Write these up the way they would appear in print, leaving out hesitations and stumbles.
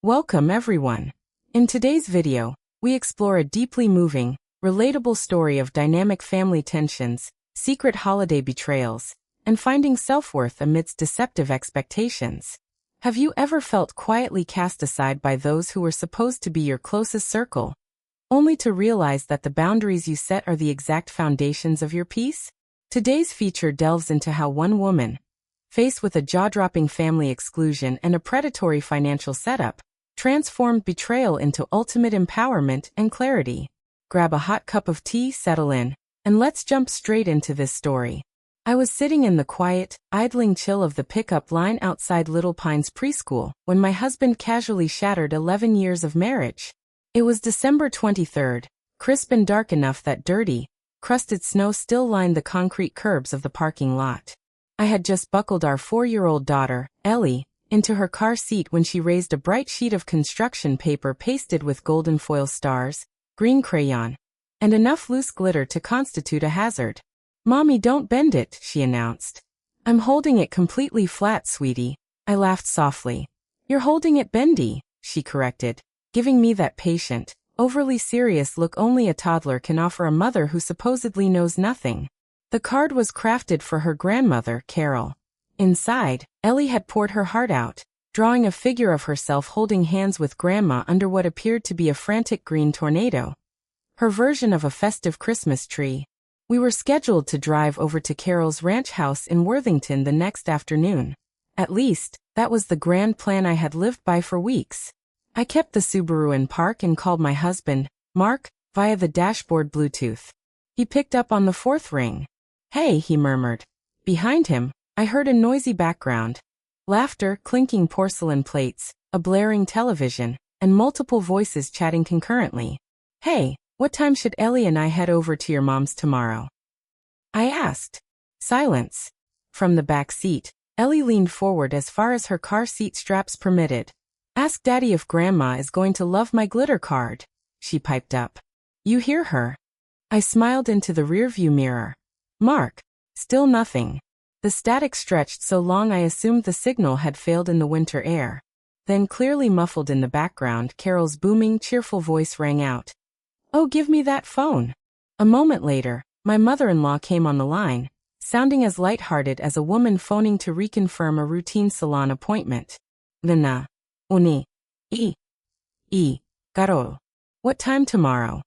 Welcome everyone. In today's video, we explore a deeply moving, relatable story of dynamic family tensions, secret holiday betrayals, and finding self-worth amidst deceptive expectations. Have you ever felt quietly cast aside by those who were supposed to be your closest circle, only to realize that the boundaries you set are the exact foundations of your peace? Today's feature delves into how one woman, faced with a jaw-dropping family exclusion and a predatory financial setup, transformed betrayal into ultimate empowerment and clarity. Grab a hot cup of tea, settle in, and let's jump straight into this story. I was sitting in the quiet, idling chill of the pickup line outside Little Pines preschool when my husband casually shattered 11 years of marriage. It was December 23rd, crisp and dark enough that dirty, crusted snow still lined the concrete curbs of the parking lot. I had just buckled our 4-year-old daughter, Ellie, into her car seat when she raised a bright sheet of construction paper pasted with golden foil stars, green crayon, and enough loose glitter to constitute a hazard. "Mommy, don't bend it," she announced. "I'm holding it completely flat, sweetie." I laughed softly. "You're holding it bendy," she corrected, giving me that patient, overly serious look only a toddler can offer a mother who supposedly knows nothing. The card was crafted for her grandmother, Carol. Inside, Ellie had poured her heart out, drawing a figure of herself holding hands with Grandma under what appeared to be a frantic green tornado. Her version of a festive Christmas tree. We were scheduled to drive over to Carol's ranch house in Worthington the next afternoon. At least, that was the grand plan I had lived by for weeks. I kept the Subaru in park and called my husband, Mark, via the dashboard Bluetooth. He picked up on the fourth ring. "Hey," he murmured. Behind him, I heard a noisy background. Laughter, clinking porcelain plates, a blaring television, and multiple voices chatting concurrently. "Hey, what time should Ellie and I head over to your mom's tomorrow?" I asked. Silence. From the back seat, Ellie leaned forward as far as her car seat straps permitted. "Ask Daddy if Grandma is going to love my glitter card," she piped up. "You hear her?" I smiled into the rearview mirror. Mark. Still nothing. The static stretched so long I assumed the signal had failed in the winter air. Then, clearly muffled in the background, Carol's booming, cheerful voice rang out. "Oh, give me that phone." A moment later, my mother-in-law came on the line, sounding as lighthearted as a woman phoning to reconfirm a routine salon appointment. "Nana. Uni. Carol. What time tomorrow?"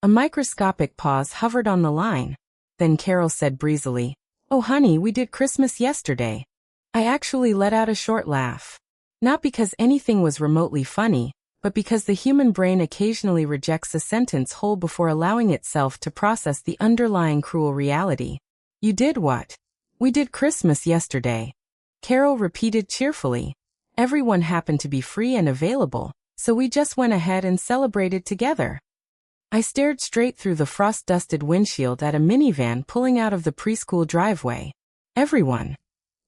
A microscopic pause hovered on the line. Then Carol said breezily, "Oh honey, we did Christmas yesterday." I actually let out a short laugh. Not because anything was remotely funny, but because the human brain occasionally rejects a sentence whole before allowing itself to process the underlying cruel reality. "You did what?" "We did Christmas yesterday," Carol repeated cheerfully. "Everyone happened to be free and available, so we just went ahead and celebrated together." I stared straight through the frost-dusted windshield at a minivan pulling out of the preschool driveway. Everyone.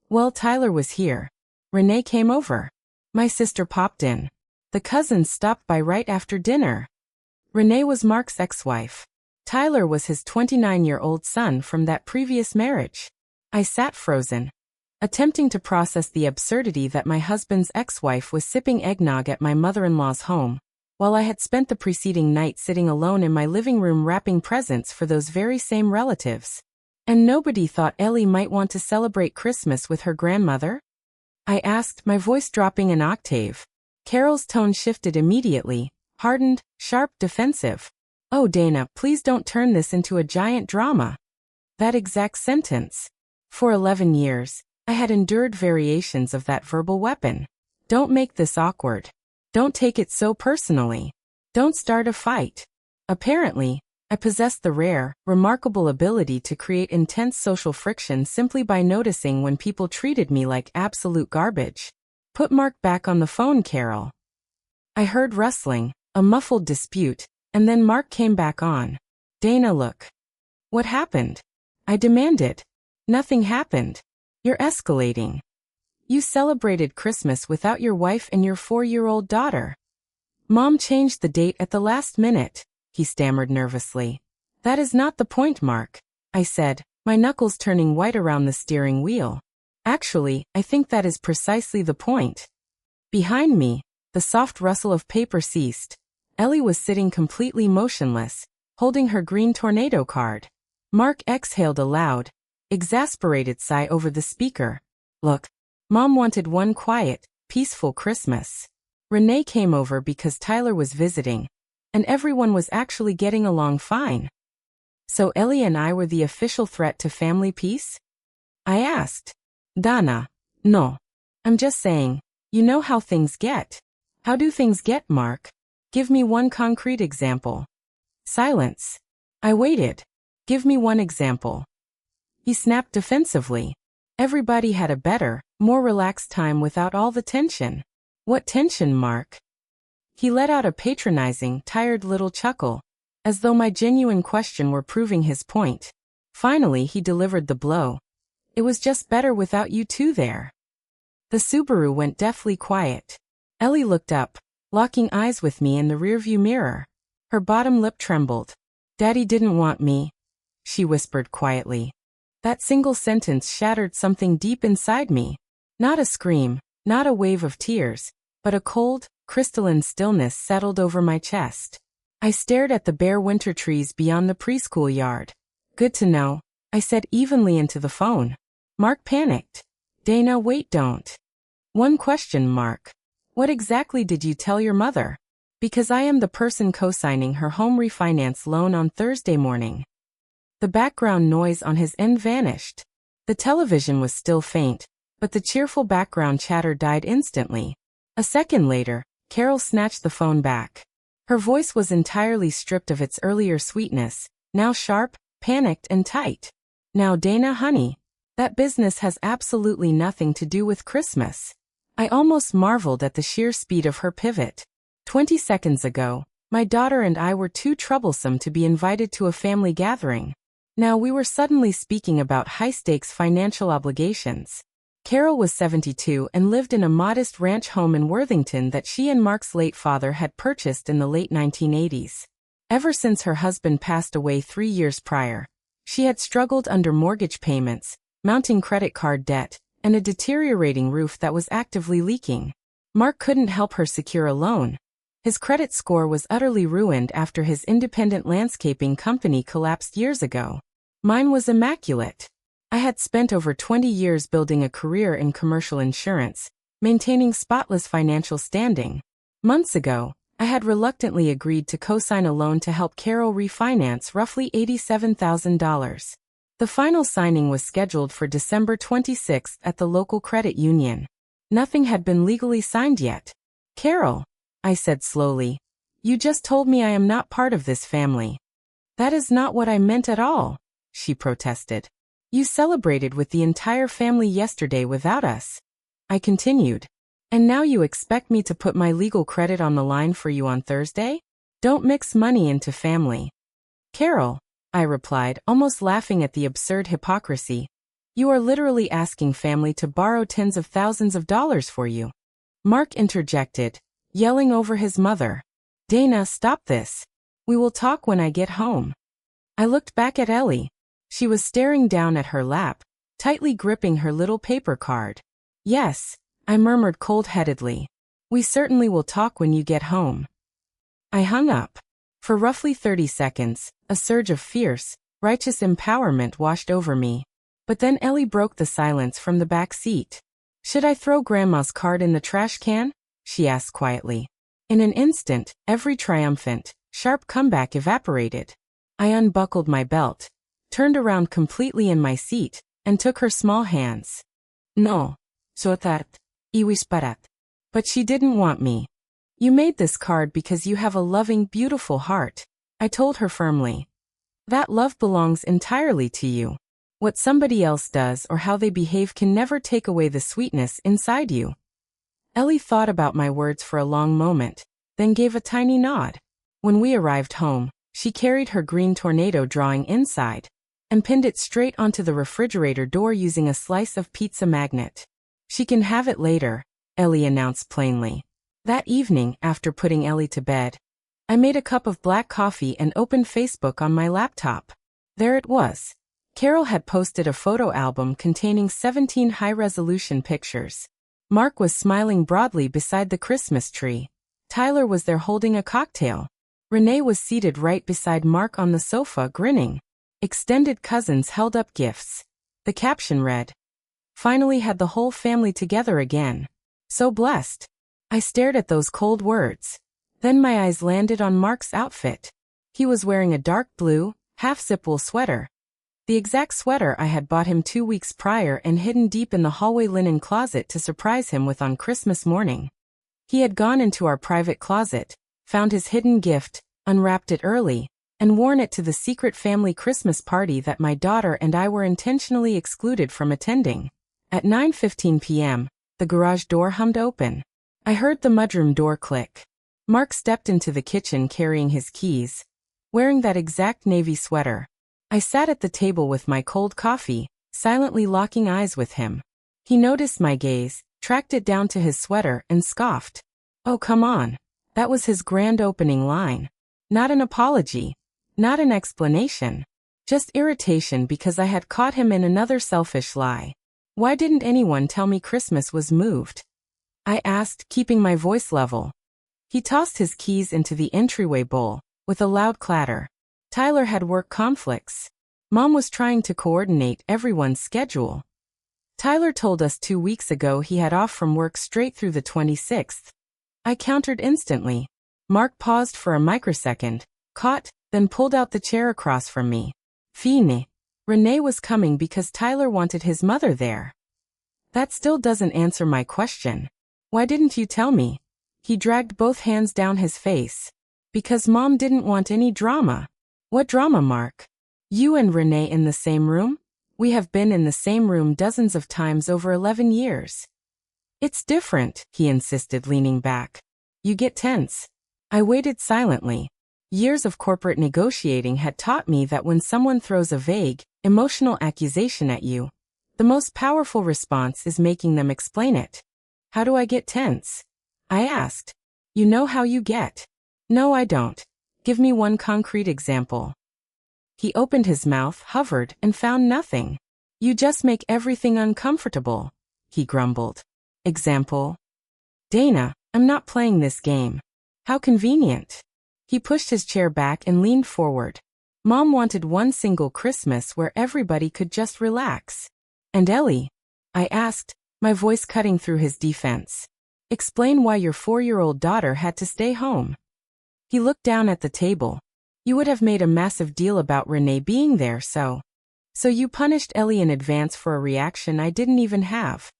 Well, Tyler was here. Renee came over. My sister popped in. The cousins stopped by right after dinner. Renee was Mark's ex-wife. Tyler was his 29-year-old son from that previous marriage. I sat frozen, attempting to process the absurdity that my husband's ex-wife was sipping eggnog at my mother-in-law's home, while I had spent the preceding night sitting alone in my living room wrapping presents for those very same relatives. And nobody thought Ellie might want to celebrate Christmas with her grandmother? I asked, my voice dropping an octave. Carol's tone shifted immediately, hardened, sharp, defensive. "Oh Dana, please don't turn this into a giant drama." That exact sentence. For 11 years, I had endured variations of that verbal weapon. "Don't make this awkward. Don't take it so personally. Don't start a fight." Apparently, I possessed the rare, remarkable ability to create intense social friction simply by noticing when people treated me like absolute garbage. "Put Mark back on the phone, Carol." I heard rustling, a muffled dispute, and then Mark came back on. "Dana, look." "What happened?" I demanded. "Nothing happened. You're escalating. You celebrated Christmas without your wife and your 4-year-old daughter." "Mom changed the date at the last minute," he stammered nervously. "That is not the point, Mark," I said, my knuckles turning white around the steering wheel. "Actually, I think that is precisely the point." Behind me, The soft rustle of paper ceased. Ellie was sitting completely motionless, holding her green tornado card. Mark exhaled a loud, exasperated sigh over the speaker. Look, Mom wanted one quiet, peaceful Christmas. Renee came over because Tyler was visiting, and everyone was actually getting along fine. So Ellie and I were the official threat to family peace? I asked. Dana, no. I'm just saying, you know how things get. How do things get, Mark? Give me one concrete example. Silence. I waited. Give me one example. He snapped defensively. Everybody had a better, more relaxed time without all the tension. What tension, Mark? He let out a patronizing, tired little chuckle, as though my genuine question were proving his point. Finally, he delivered the blow. It was just better without you two there. The Subaru went deathly quiet. Ellie looked up, locking eyes with me in the rearview mirror. Her bottom lip trembled. Daddy didn't want me, she whispered quietly. That single sentence shattered something deep inside me. Not a scream, not a wave of tears, but a cold, crystalline stillness settled over my chest. I stared at the bare winter trees beyond the preschool yard. Good to know, I said evenly into the phone. Mark panicked. Dana, wait, don't. One question, Mark. What exactly did you tell your mother? Because I am the person co-signing her home refinance loan on Thursday morning. The background noise on his end vanished. The television was still faint, but the cheerful background chatter died instantly. A second later, Carol snatched the phone back. Her voice was entirely stripped of its earlier sweetness, now sharp, panicked and tight. Now Dana, honey, that business has absolutely nothing to do with Christmas. I almost marveled at the sheer speed of her pivot. 20 seconds ago, my daughter and I were too troublesome to be invited to a family gathering. Now we were suddenly speaking about high-stakes financial obligations. Carol was 72 and lived in a modest ranch home in Worthington that she and Mark's late father had purchased in the late 1980s. Ever since her husband passed away 3 years prior, she had struggled under mortgage payments, mounting credit card debt, and a deteriorating roof that was actively leaking. Mark couldn't help her secure a loan. His credit score was utterly ruined after his independent landscaping company collapsed years ago. Mine was immaculate. I had spent over 20 years building a career in commercial insurance, maintaining spotless financial standing. Months ago, I had reluctantly agreed to co-sign a loan to help Carol refinance roughly $87,000. The final signing was scheduled for December 26th at the local credit union. Nothing had been legally signed yet. Carol, I said slowly, you just told me I am not part of this family. That is not what I meant at all, she protested. You celebrated with the entire family yesterday without us. I continued. And now you expect me to put my legal credit on the line for you on Thursday? Don't mix money into family. Carol, I replied, almost laughing at the absurd hypocrisy. You are literally asking family to borrow tens of thousands of dollars for you. Mark interjected, yelling over his mother. Dana, stop this. We will talk when I get home. I looked back at Ellie. She was staring down at her lap, tightly gripping her little paper card. Yes, I murmured cold-headedly. We certainly will talk when you get home. I hung up. For roughly 30 seconds, a surge of fierce, righteous empowerment washed over me. But then Ellie broke the silence from the back seat. Should I throw Grandma's card in the trash can? She asked quietly. In an instant, every triumphant, sharp comeback evaporated. I unbuckled my belt, turned around completely in my seat, and took her small hands. No, so that, iwisparat. But she didn't want me. You made this card because you have a loving, beautiful heart, I told her firmly. That love belongs entirely to you. What somebody else does or how they behave can never take away the sweetness inside you. Ellie thought about my words for a long moment, then gave a tiny nod. When we arrived home, she carried her green tornado drawing inside and pinned it straight onto the refrigerator door using a slice of pizza magnet. She can have it later, Ellie announced plainly. That evening, after putting Ellie to bed, I made a cup of black coffee and opened Facebook on my laptop. There it was. Carol had posted a photo album containing 17 high-resolution pictures. Mark was smiling broadly beside the Christmas tree. Tyler was there holding a cocktail. Renee was seated right beside Mark on the sofa, grinning. Extended cousins held up gifts. The caption read, "Finally had the whole family together again. So blessed." I stared at those cold words. Then my eyes landed on Mark's outfit. He was wearing a dark blue, half-zip wool sweater. The exact sweater I had bought him 2 weeks prior and hidden deep in the hallway linen closet to surprise him with on Christmas morning. He had gone into our private closet, found his hidden gift, unwrapped it early, and worn it to the secret family Christmas party that my daughter and I were intentionally excluded from attending. At 9:15 p.m., the garage door hummed open. I heard the mudroom door click. Mark stepped into the kitchen carrying his keys, wearing that exact navy sweater. I sat at the table with my cold coffee, silently locking eyes with him. He noticed my gaze, tracked it down to his sweater, and scoffed. Oh, come on. That was his grand opening line. Not an apology. Not an explanation. Just irritation because I had caught him in another selfish lie. Why didn't anyone tell me Christmas was moved? I asked, keeping my voice level. He tossed his keys into the entryway bowl, with a loud clatter. Tyler had work conflicts. Mom was trying to coordinate everyone's schedule. Tyler told us 2 weeks ago he had off from work straight through the 26th. I countered instantly. Mark paused for a microsecond, caught, then pulled out the chair across from me. Fine. Renee was coming because Tyler wanted his mother there. That still doesn't answer my question. Why didn't you tell me? He dragged both hands down his face. Because Mom didn't want any drama. What drama, Mark? You and Renee in the same room? We have been in the same room dozens of times over 11 years. It's different, he insisted, leaning back. You get tense. I waited silently. Years of corporate negotiating had taught me that when someone throws a vague, emotional accusation at you, the most powerful response is making them explain it. How do I get tense? I asked. You know how you get. No, I don't. Give me one concrete example. He opened his mouth, hovered, and found nothing. You just make everything uncomfortable, he grumbled. Example? Dana, I'm not playing this game. How convenient. He pushed his chair back and leaned forward. Mom wanted one single Christmas where everybody could just relax. And Ellie? I asked, my voice cutting through his defense. Explain why your 4-year-old daughter had to stay home. He looked down at the table. You would have made a massive deal about Renee being there, so you punished Ellie in advance for a reaction I didn't even have.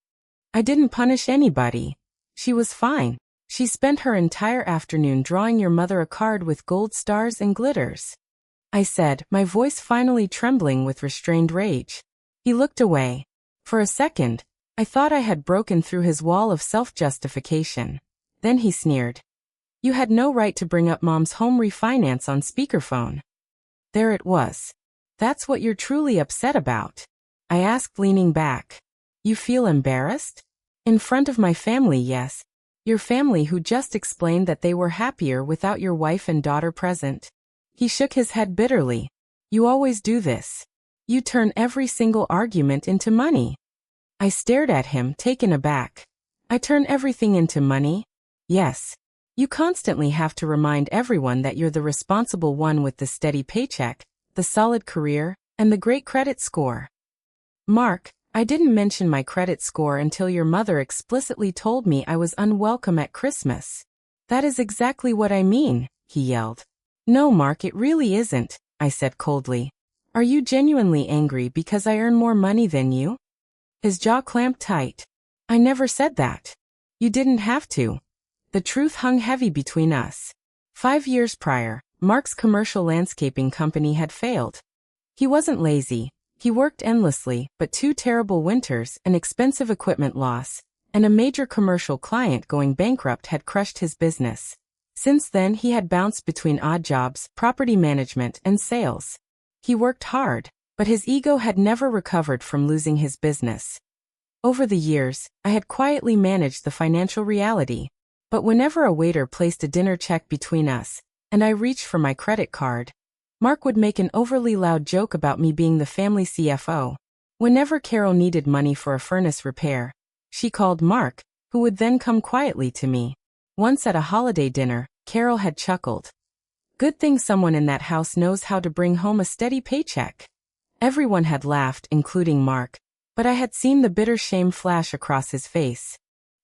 I didn't punish anybody. She was fine. She spent her entire afternoon drawing your mother a card with gold stars and glitters. I said, my voice finally trembling with restrained rage. He looked away. For a second, I thought I had broken through his wall of self-justification. Then he sneered. You had no right to bring up Mom's home refinance on speakerphone. There it was. That's what you're truly upset about. I asked, leaning back. You feel embarrassed? In front of my family, yes. Your family who just explained that they were happier without your wife and daughter present. He shook his head bitterly. You always do this. You turn every single argument into money. I stared at him, taken aback. I turn everything into money? Yes. You constantly have to remind everyone that you're the responsible one with the steady paycheck, the solid career, and the great credit score. Mark, I didn't mention my credit score until your mother explicitly told me I was unwelcome at Christmas. That is exactly what I mean, he yelled. No, Mark, it really isn't, I said coldly. Are you genuinely angry because I earn more money than you? His jaw clamped tight. I never said that. You didn't have to. The truth hung heavy between us. 5 years prior, Mark's commercial landscaping company had failed. He wasn't lazy. He worked endlessly, but 2 terrible winters, an expensive equipment loss, and a major commercial client going bankrupt had crushed his business. Since then, he had bounced between odd jobs, property management, and sales. He worked hard, but his ego had never recovered from losing his business. Over the years, I had quietly managed the financial reality. But whenever a waiter placed a dinner check between us, and I reached for my credit card, Mark would make an overly loud joke about me being the family CFO. Whenever Carol needed money for a furnace repair, she called Mark, who would then come quietly to me. Once at a holiday dinner, Carol had chuckled. Good thing someone in that house knows how to bring home a steady paycheck. Everyone had laughed, including Mark, but I had seen the bitter shame flash across his face.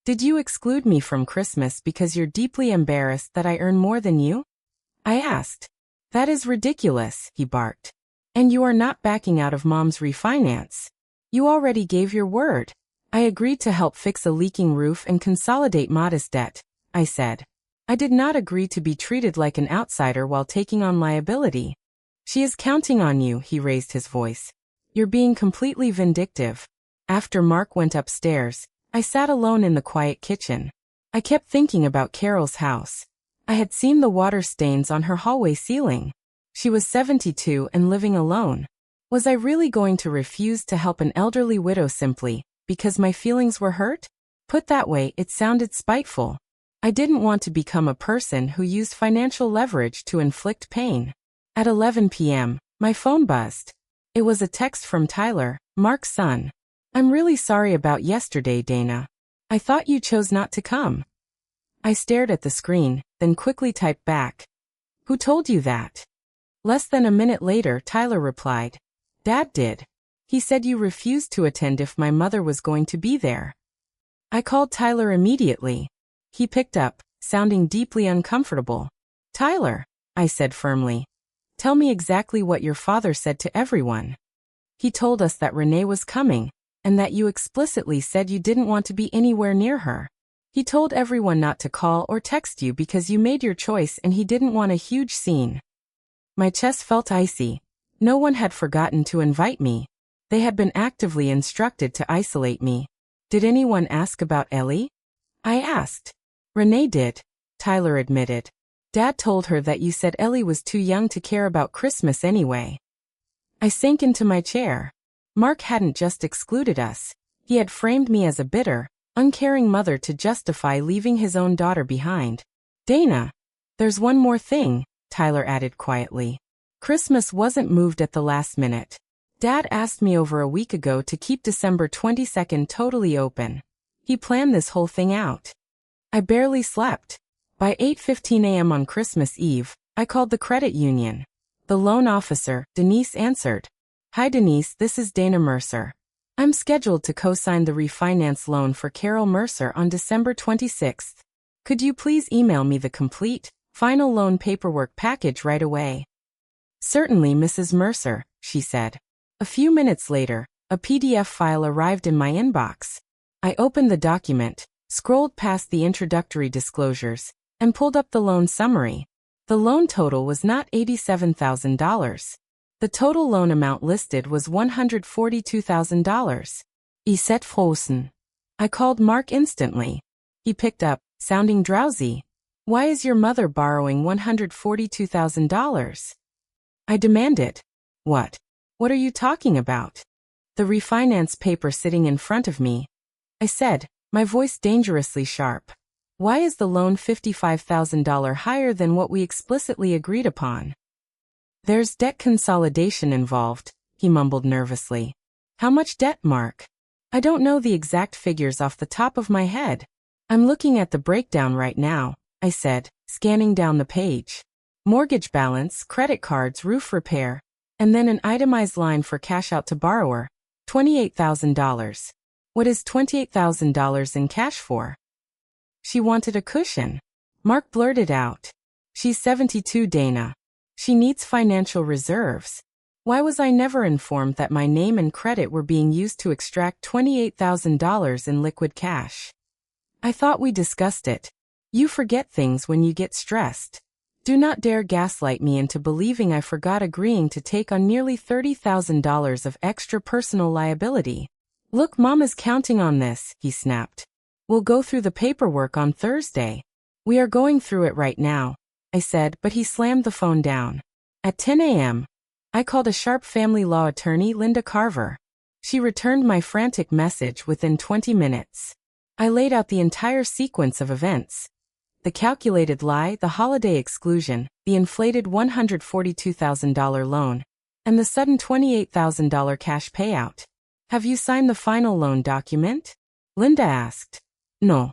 Did you exclude me from Christmas because you're deeply embarrassed that I earn more than you? I asked. That is ridiculous, he barked. And you are not backing out of Mom's refinance. You already gave your word. I agreed to help fix a leaking roof and consolidate modest debt, I said. I did not agree to be treated like an outsider while taking on liability. She is counting on you, he raised his voice. You're being completely vindictive. After Mark went upstairs, I sat alone in the quiet kitchen. I kept thinking about Carol's house. I had seen the water stains on her hallway ceiling. She was 72 and living alone. Was I really going to refuse to help an elderly widow simply because my feelings were hurt? Put that way, it sounded spiteful. I didn't want to become a person who used financial leverage to inflict pain. At 11 p.m., my phone buzzed. It was a text from Tyler, Mark's son. I'm really sorry about yesterday, Dana. I thought you chose not to come. I stared at the screen, then quickly typed back. Who told you that? Less than a minute later, Tyler replied. Dad did. He said you refused to attend if my mother was going to be there. I called Tyler immediately. He picked up, sounding deeply uncomfortable. Tyler, I said firmly. Tell me exactly what your father said to everyone. He told us that Renee was coming, and that you explicitly said you didn't want to be anywhere near her. He told everyone not to call or text you because you made your choice and he didn't want a huge scene. My chest felt icy. No one had forgotten to invite me. They had been actively instructed to isolate me. Did anyone ask about Ellie? I asked. Renee did, Tyler admitted. Dad told her that you said Ellie was too young to care about Christmas anyway. I sank into my chair. Mark hadn't just excluded us. He had framed me as a bitter, uncaring mother to justify leaving his own daughter behind. Dana, there's one more thing, Tyler added quietly. Christmas wasn't moved at the last minute. Dad asked me over a week ago to keep December 22nd totally open. He planned this whole thing out. I barely slept. By 8:15 a.m. on Christmas Eve, I called the credit union. The loan officer, Denise, answered. Hi Denise, this is Dana Mercer. I'm scheduled to co-sign the refinance loan for Carol Mercer on December 26th. Could you please email me the complete, final loan paperwork package right away? Certainly, Mrs. Mercer, she said. A few minutes later, a PDF file arrived in my inbox. I opened the document, scrolled past the introductory disclosures, and pulled up the loan summary. The loan total was not $87,000. The total loan amount listed was $142,000. Iset Frosen. I called Mark instantly. He picked up, sounding drowsy. Why is your mother borrowing $142,000? I demanded. What? What are you talking about? The refinance paper sitting in front of me. I said, my voice dangerously sharp. Why is the loan $55,000 higher than what we explicitly agreed upon? There's debt consolidation involved, he mumbled nervously. How much debt, Mark? I don't know the exact figures off the top of my head. I'm looking at the breakdown right now, I said, scanning down the page. Mortgage balance, credit cards, roof repair, and then an itemized line for cash out to borrower, $28,000. What is $28,000 in cash for? She wanted a cushion. Mark blurted out. She's 72, Dana. She needs financial reserves. Why was I never informed that my name and credit were being used to extract $28,000 in liquid cash? I thought we discussed it. You forget things when you get stressed. Do not dare gaslight me into believing I forgot agreeing to take on nearly $30,000 of extra personal liability. Look, Mom is counting on this, he snapped. We'll go through the paperwork on Thursday. We are going through it right now, I said, but he slammed the phone down. At 10 a.m., I called a sharp family law attorney, Linda Carver. She returned my frantic message within 20 minutes. I laid out the entire sequence of events. The calculated lie, the holiday exclusion, the inflated $142,000 loan, and the sudden $28,000 cash payout. Have you signed the final loan document? Linda asked. No,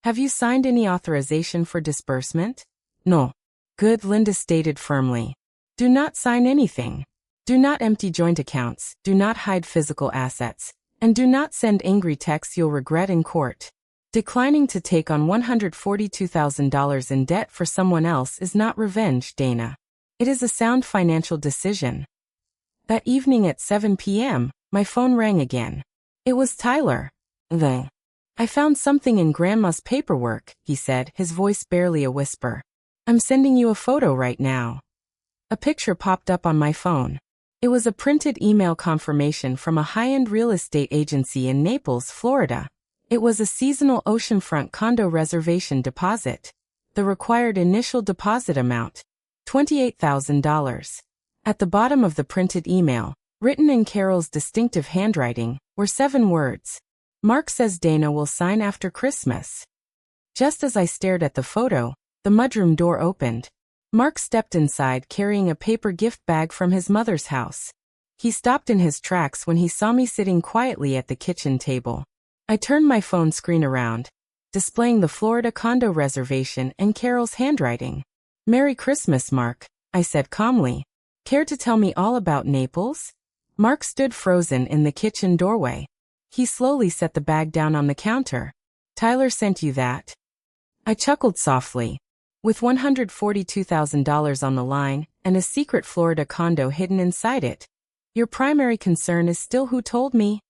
Have you signed any authorization for disbursement? No. Good, Linda stated firmly. Do not sign anything. Do not empty joint accounts, do not hide physical assets, and do not send angry texts you'll regret in court. Declining to take on $142,000 in debt for someone else is not revenge, Dana. It is a sound financial decision. That evening at 7 p.m., my phone rang again. It was Tyler. I found something in Grandma's paperwork, he said, his voice barely a whisper. I'm sending you a photo right now. A picture popped up on my phone. It was a printed email confirmation from a high-end real estate agency in Naples, Florida. It was a seasonal oceanfront condo reservation deposit. The required initial deposit amount, $28,000. At the bottom of the printed email, written in Carol's distinctive handwriting, were 7 words. Mark says Dana will sign after Christmas. Just as I stared at the photo, the mudroom door opened. Mark stepped inside carrying a paper gift bag from his mother's house. He stopped in his tracks when he saw me sitting quietly at the kitchen table. I turned my phone screen around, displaying the Florida condo reservation and Carol's handwriting. Merry Christmas, Mark, I said calmly. Care to tell me all about Naples? Mark stood frozen in the kitchen doorway. He slowly set the bag down on the counter. Tyler sent you that? I chuckled softly. With $142,000 on the line and a secret Florida condo hidden inside it, your primary concern is still who told me?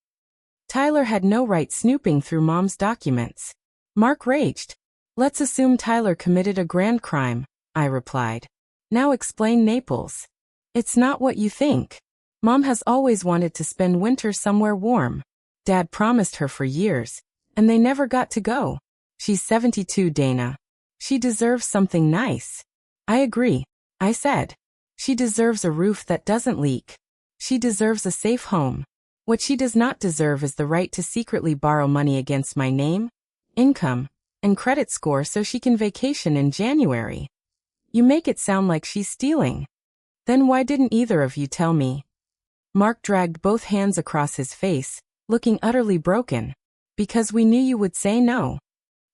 Tyler had no right snooping through Mom's documents. Mark raged. Let's assume Tyler committed a grand crime, I replied. Now explain Naples. It's not what you think. Mom has always wanted to spend winter somewhere warm. Dad promised her for years, and they never got to go. She's 72, Dana. She deserves something nice. I agree, I said. She deserves a roof that doesn't leak. She deserves a safe home. What she does not deserve is the right to secretly borrow money against my name, income, and credit score so she can vacation in January. You make it sound like she's stealing. Then why didn't either of you tell me? Mark dragged both hands across his face, looking utterly broken. Because we knew you would say no.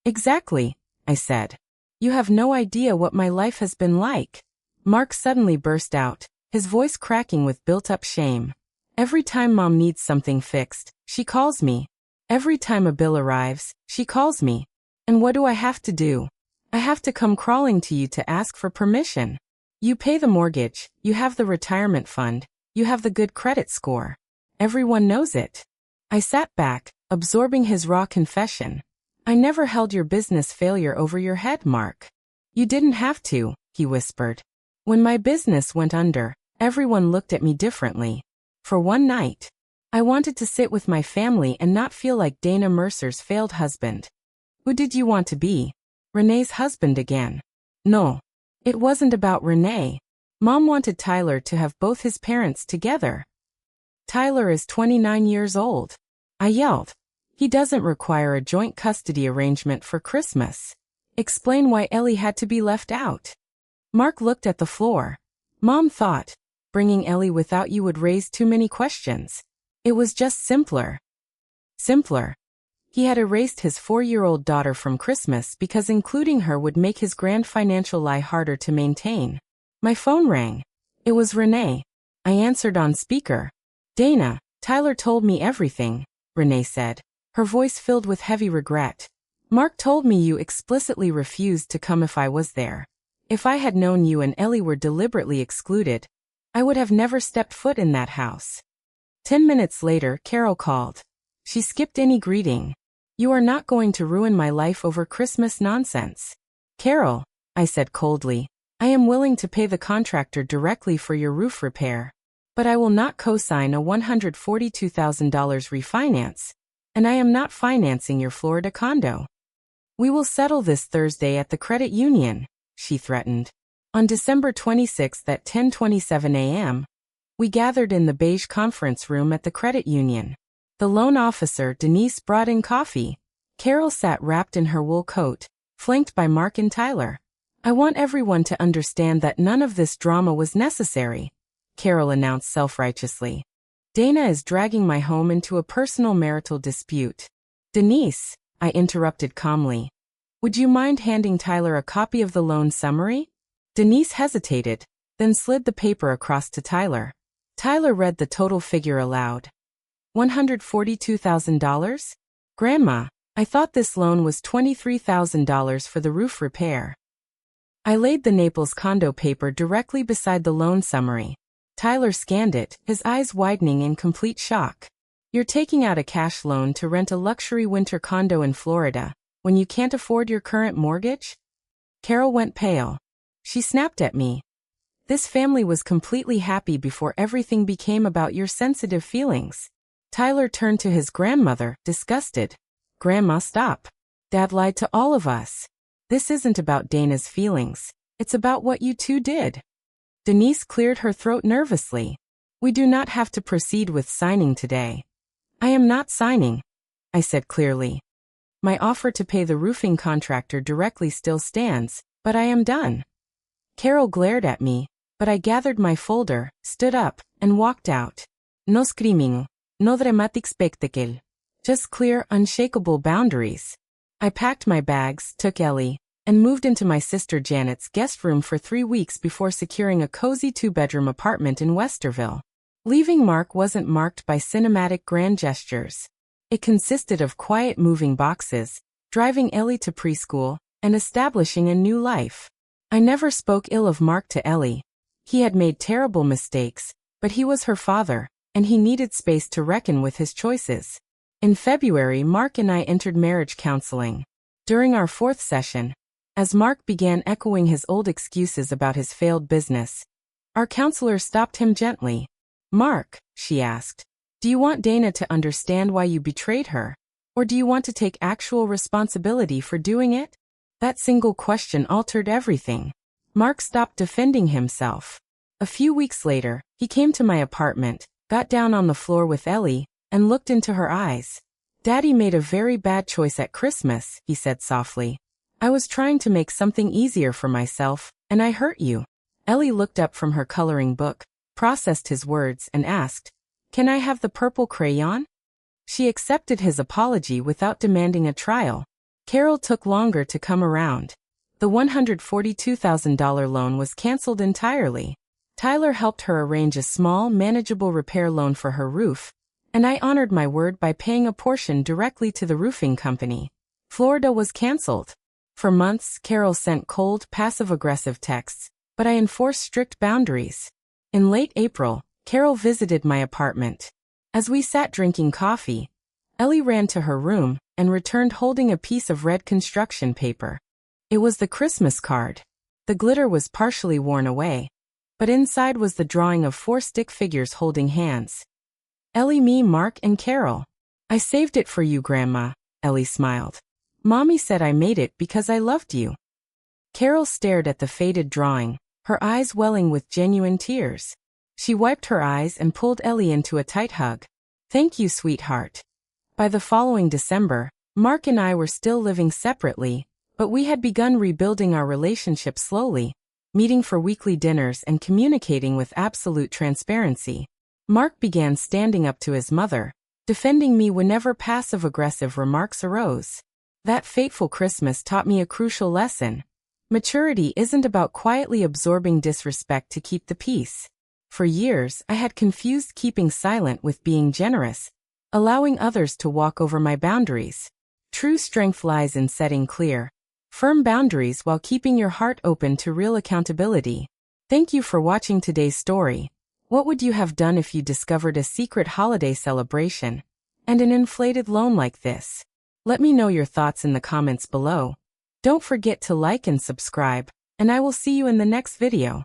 Exactly, I said. You have no idea what my life has been like. Mark suddenly burst out, his voice cracking with built-up shame. Every time Mom needs something fixed, she calls me. Every time a bill arrives, she calls me. And what do I have to do? I have to come crawling to you to ask for permission. You pay the mortgage, you have the retirement fund, you have the good credit score. Everyone knows it. I sat back, absorbing his raw confession. I never held your business failure over your head, Mark. You didn't have to, he whispered. When my business went under, everyone looked at me differently. For one night, I wanted to sit with my family and not feel like Dana Mercer's failed husband. Who did you want to be? Renee's husband again? No. It wasn't about Renee. Mom wanted Tyler to have both his parents together. Tyler is 29 years old. I yelled. He doesn't require a joint custody arrangement for Christmas. Explain why Ellie had to be left out. Mark looked at the floor. Mom thought, bringing Ellie without you would raise too many questions. It was just simpler. Simpler. He had erased his 4-year-old daughter from Christmas because including her would make his grand financial lie harder to maintain. My phone rang. It was Renee. I answered on speaker. Dana, Tyler told me everything, Renee said, her voice filled with heavy regret. Mark told me you explicitly refused to come if I was there. If I had known you and Ellie were deliberately excluded, I would have never stepped foot in that house. 10 minutes later, Carol called. She skipped any greeting. You are not going to ruin my life over Christmas nonsense. Carol, I said coldly, I am willing to pay the contractor directly for your roof repair. But I will not co-sign a $142,000 refinance, and I am not financing your Florida condo. We will settle this Thursday at the credit union, she threatened. On December 26th at 10:27 a.m., we gathered in the beige conference room at the credit union. The loan officer, Denise, brought in coffee. Carol sat wrapped in her wool coat, flanked by Mark and Tyler. I want everyone to understand that none of this drama was necessary, Carol announced self-righteously. Dana is dragging my home into a personal marital dispute. Denise, I interrupted calmly. Would you mind handing Tyler a copy of the loan summary? Denise hesitated, then slid the paper across to Tyler. Tyler read the total figure aloud. $142,000? Grandma, I thought this loan was $23,000 for the roof repair. I laid the Naples condo paper directly beside the loan summary. Tyler scanned it, his eyes widening in complete shock. You're taking out a cash loan to rent a luxury winter condo in Florida, when you can't afford your current mortgage? Carol went pale. She snapped at me. This family was completely happy before everything became about your sensitive feelings. Tyler turned to his grandmother, disgusted. Grandma, stop. Dad lied to all of us. This isn't about Dana's feelings. It's about what you two did. Denise cleared her throat nervously. We do not have to proceed with signing today. I am not signing, I said clearly. My offer to pay the roofing contractor directly still stands, but I am done. Carol glared at me, but I gathered my folder, stood up, and walked out. No screaming, no dramatic spectacle. Just clear, unshakable boundaries. I packed my bags, took Ellie, and moved into my sister Janet's guest room for 3 weeks before securing a cozy 2-bedroom apartment in Westerville. Leaving Mark wasn't marked by cinematic grand gestures. It consisted of quiet moving boxes, driving Ellie to preschool, and establishing a new life. I never spoke ill of Mark to Ellie. He had made terrible mistakes, but he was her father, and he needed space to reckon with his choices. In February, Mark and I entered marriage counseling. During our 4th session, as Mark began echoing his old excuses about his failed business, our counselor stopped him gently. Mark, she asked, do you want Dana to understand why you betrayed her? Or do you want to take actual responsibility for doing it? That single question altered everything. Mark stopped defending himself. A few weeks later, he came to my apartment, got down on the floor with Ellie, and looked into her eyes. Daddy made a very bad choice at Christmas, he said softly. I was trying to make something easier for myself, and I hurt you. Ellie looked up from her coloring book, processed his words, and asked, Can I have the purple crayon? She accepted his apology without demanding a trial. Carol took longer to come around. The $142,000 loan was canceled entirely. Tyler helped her arrange a small, manageable repair loan for her roof, and I honored my word by paying a portion directly to the roofing company. Florida was canceled. For months, Carol sent cold, passive-aggressive texts, but I enforced strict boundaries. In late April, Carol visited my apartment. As we sat drinking coffee, Ellie ran to her room and returned holding a piece of red construction paper. It was the Christmas card. The glitter was partially worn away, but inside was the drawing of 4 stick figures holding hands. Ellie, me, Mark, and Carol. I saved it for you, Grandma, Ellie smiled. Mommy said I made it because I loved you. Carol stared at the faded drawing, her eyes welling with genuine tears. She wiped her eyes and pulled Ellie into a tight hug. Thank you, sweetheart. By the following December, Mark and I were still living separately, but we had begun rebuilding our relationship slowly, meeting for weekly dinners and communicating with absolute transparency. Mark began standing up to his mother, defending me whenever passive-aggressive remarks arose. That fateful Christmas taught me a crucial lesson. Maturity isn't about quietly absorbing disrespect to keep the peace. For years, I had confused keeping silent with being generous, allowing others to walk over my boundaries. True strength lies in setting clear, firm boundaries while keeping your heart open to real accountability. Thank you for watching today's story. What would you have done if you discovered a secret holiday celebration and an inflated loan like this? Let me know your thoughts in the comments below. Don't forget to like and subscribe, and I will see you in the next video.